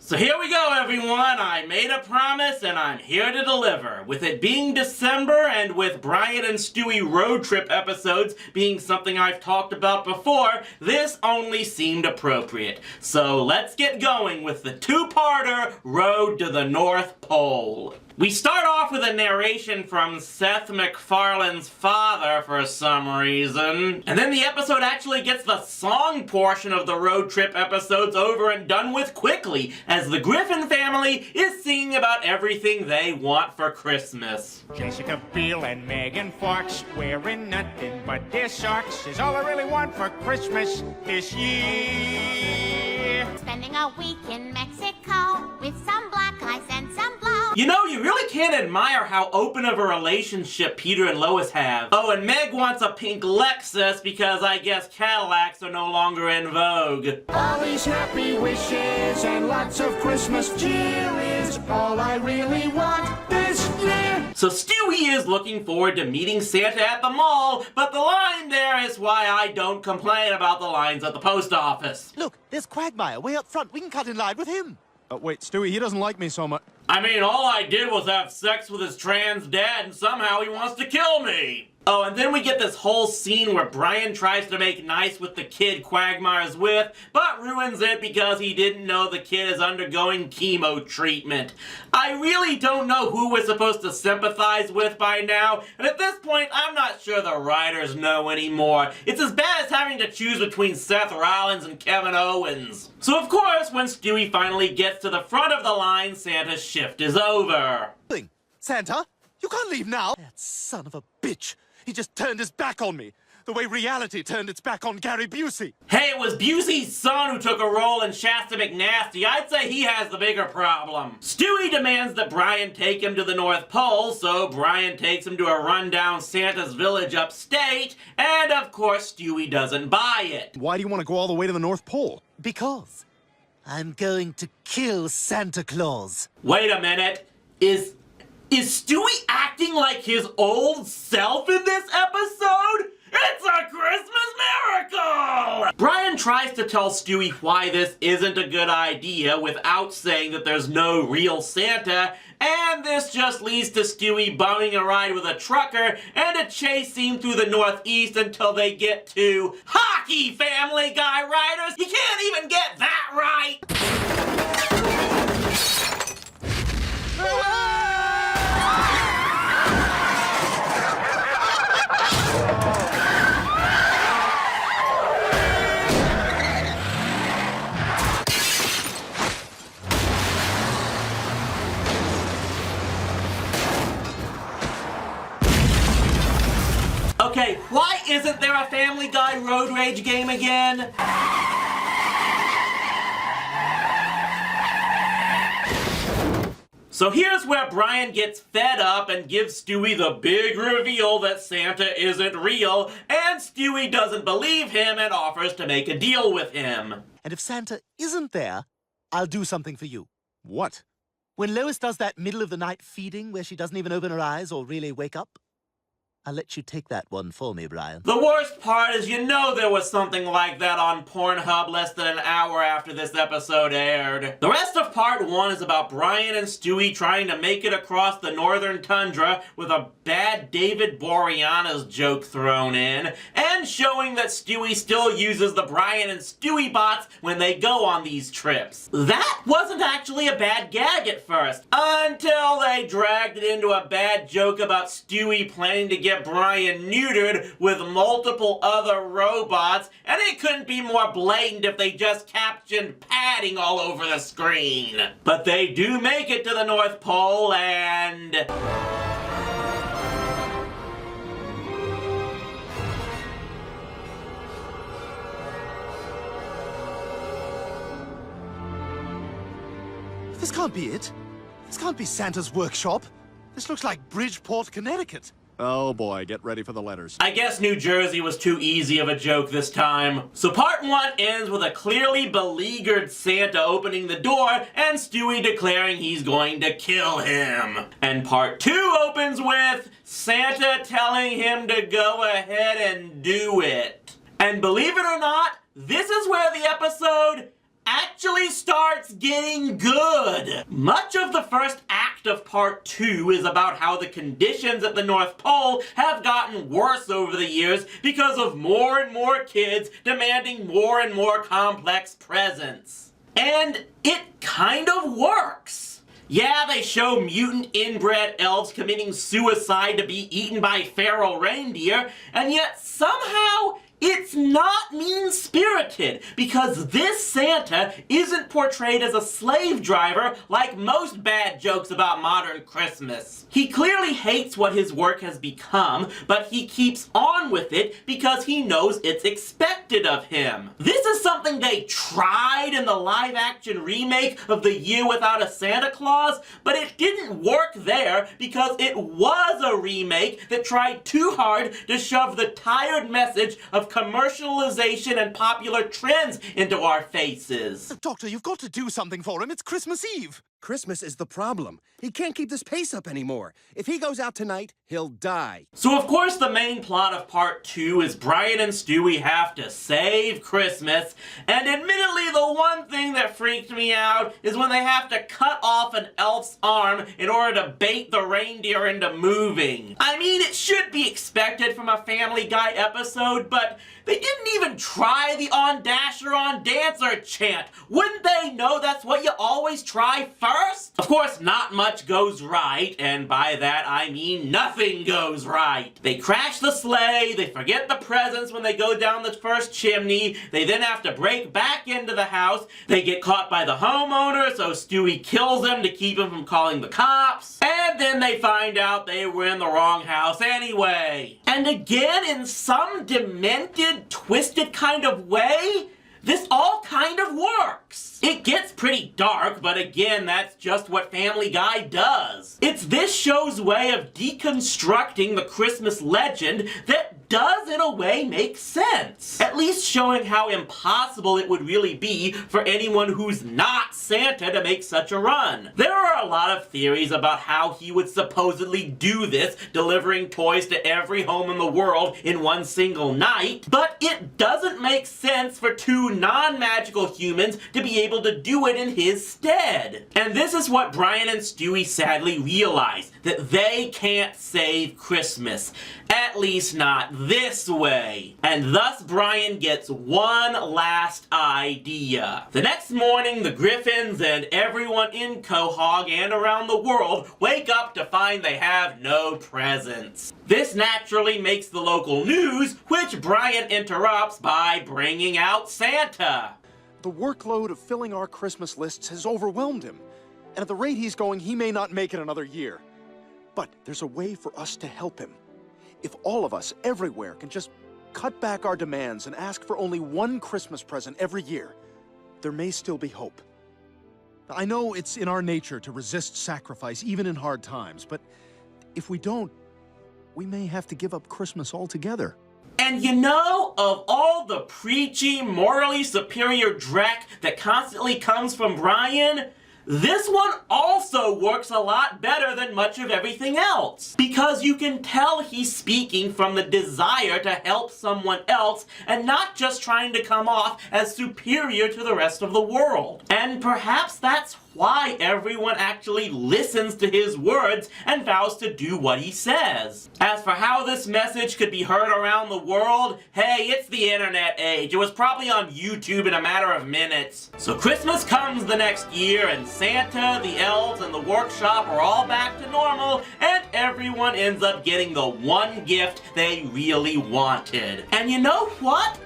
So here we go, everyone. I made a promise and I'm here to deliver. With it being December and with Brian and Stewie road trip episodes being something I've talked about before, this only seemed appropriate. So let's get going with the two-parter Road to the North Pole. We start off with a narration from Seth MacFarlane's father for some reason. And then the episode actually gets the song portion of the road trip episodes over and done with quickly, as the Griffin family is singing about everything they want for Christmas. Jessica Biel and Megan Fox wearing nothing but their socks is all I really want for Christmas this year. Spending a week in Mexico with some black eyes and some blue. You know, you really can't admire how open of a relationship Peter and Lois have. Oh, and Meg wants a pink Lexus because I guess Cadillacs are no longer in vogue. All these happy wishes and lots of Christmas cheer is all I really want this year. So Stewie is looking forward to meeting Santa at the mall, but the line there is why I don't complain about the lines at the post office. Look, there's Quagmire way up front. We can cut in line with him. Wait, Stewie, he doesn't like me so much. I mean, all I did was have sex with his trans dad and somehow he wants to kill me. Oh, and then we get this whole scene where Brian tries to make nice with the kid Quagmire's with, but ruins it because he didn't know the kid is undergoing chemo treatment. I really don't know who we're supposed to sympathize with by now, and at this point, I'm not sure the writers know anymore. It's as bad as having to choose between Seth Rollins and Kevin Owens. So of course, when Stewie finally gets to the front of the line, Santa's shift is over. Santa, you can't leave now. That son of a bitch. He just turned his back on me, the way reality turned its back on Gary Busey. Hey, it was Busey's son who took a role in Shasta McNasty. I'd say he has the bigger problem. Stewie demands that Brian take him to the North Pole, so Brian takes him to a rundown Santa's village upstate, and of course Stewie doesn't buy it. Why do you want to go all the way to the North Pole? Because I'm going to kill Santa Claus. Wait a minute. Is Stewie acting like his old self in this episode? It's a Christmas miracle! Brian tries to tell Stewie why this isn't a good idea without saying that there's no real Santa, and this just leads to Stewie bumming a ride with a trucker and a chase scene through the Northeast until they get to hockey, Family Guy writers! You can't even get that right! Okay, why isn't there a Family Guy road rage game again? So here's where Brian gets fed up and gives Stewie the big reveal that Santa isn't real, and Stewie doesn't believe him and offers to make a deal with him. And if Santa isn't there, I'll do something for you. What? When Lois does that middle-of-the-night feeding where she doesn't even open her eyes or really wake up, I'll let you take that one for me, Brian. The worst part is you know there was something like that on Pornhub less than an hour after this episode aired. The rest of part 1 is about Brian and Stewie trying to make it across the northern tundra with a bad David Boreanaz joke thrown in, and showing that Stewie still uses the Brian and Stewie bots when they go on these trips. That wasn't actually a bad gag at first, until they dragged it into a bad joke about Stewie planning to get Brian neutered with multiple other robots, and it couldn't be more blatant if they just captioned padding all over the screen. But they do make it to the North Pole, and This can't be it. This can't be Santa's workshop. This looks like Bridgeport, Connecticut. Oh boy, get ready for the letters. I guess New Jersey was too easy of a joke this time. So part 1 ends with a clearly beleaguered Santa opening the door and Stewie declaring he's going to kill him. And part 2 opens with Santa telling him to go ahead and do it. And believe it or not, this is where the episode actually actually starts getting good. Much of the first act of part 2 is about how the conditions at the North Pole have gotten worse over the years because of more and more kids demanding more and more complex presents. And it kind of works. Yeah, they show mutant inbred elves committing suicide to be eaten by feral reindeer, and yet somehow it's not mean-spirited, because this Santa isn't portrayed as a slave driver like most bad jokes about modern Christmas. He clearly hates what his work has become, but he keeps on with it because he knows it's expected of him. This is something they tried in the live-action remake of The Year Without a Santa Claus, but it didn't work there because it was a remake that tried too hard to shove the tired message of commercialization and popular trends into our faces. Doctor, you've got to do something for him. It's Christmas Eve. Christmas is the problem. He can't keep this pace up anymore. If he goes out tonight, he'll die. So of course the main plot of part 2 is Brian and Stewie have to save Christmas, and admittedly the one thing that freaked me out is when they have to cut off an elf's arm in order to bait the reindeer into moving. I mean, it should be expected from a Family Guy episode, but they didn't even try the On Dasher On Dancer chant. Wouldn't they know that's what you always try first? Of course, not much goes right, and by that I mean nothing goes right. They crash the sleigh, they forget the presents when they go down the first chimney, they then have to break back into the house, they get caught by the homeowner, so Stewie kills him to keep him from calling the cops, and then they find out they were in the wrong house anyway. And again, in some demented, twisted kind of way, this all kind of works. It gets pretty dark, but again, that's just what Family Guy does. It's this show's way of deconstructing the Christmas legend that does in a way make sense. At least showing how impossible it would really be for anyone who's not Santa to make such a run. There are a lot of theories about how he would supposedly do this, delivering toys to every home in the world in one single night, but it doesn't make sense for two non-magical humans to be able to do it in his stead. And this is what Brian and Stewie sadly realize, that they can't save Christmas. At least not this way. And thus Brian gets one last idea. The next morning, the Griffins and everyone in Quahog and around the world wake up to find they have no presents. This naturally makes the local news, which Brian interrupts by bringing out Santa. The workload of filling our Christmas lists has overwhelmed him. And at the rate he's going, he may not make it another year. But there's a way for us to help him. If all of us, everywhere, can just cut back our demands and ask for only one Christmas present every year, there may still be hope. I know it's in our nature to resist sacrifice, even in hard times, but if we don't, we may have to give up Christmas altogether. And you know, of all the preachy, morally superior dreck that constantly comes from Brian, this one also works a lot better than much of everything else. Because you can tell he's speaking from the desire to help someone else and not just trying to come off as superior to the rest of the world. And perhaps that's why everyone actually listens to his words and vows to do what he says. As for how this message could be heard around the world, hey, it's the internet age. It was probably on YouTube in a matter of minutes. So Christmas comes the next year, and Santa, the elves, and the workshop are all back to normal, and everyone ends up getting the one gift they really wanted. And you know what?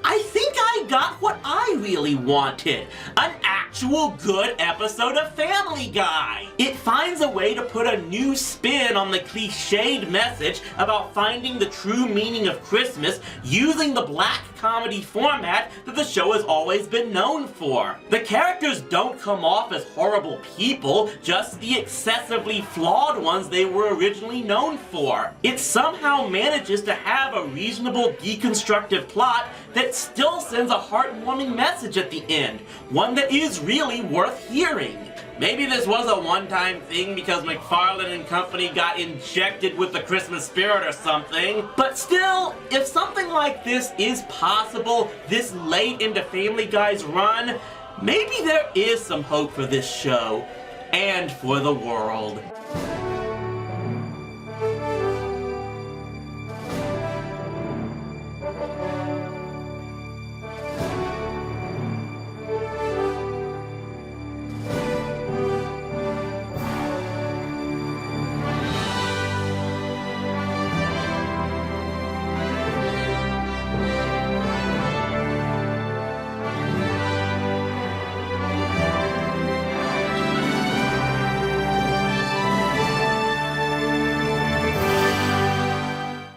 I think I got what I really wanted. An actual good episode of Family Guy. It finds a way to put a new spin on the cliched message about finding the true meaning of Christmas using the black comedy format that the show has always been known for. The characters don't come off as horrible people, just the excessively flawed ones they were originally known for. It somehow manages to have a reasonable deconstructive plot that still sends a heartwarming message at the end, one that is really worth hearing. Maybe this was a one-time thing because McFarlane and company got injected with the Christmas spirit or something, but still, if something like this is possible this late into Family Guy's run, maybe there is some hope for this show and for the world.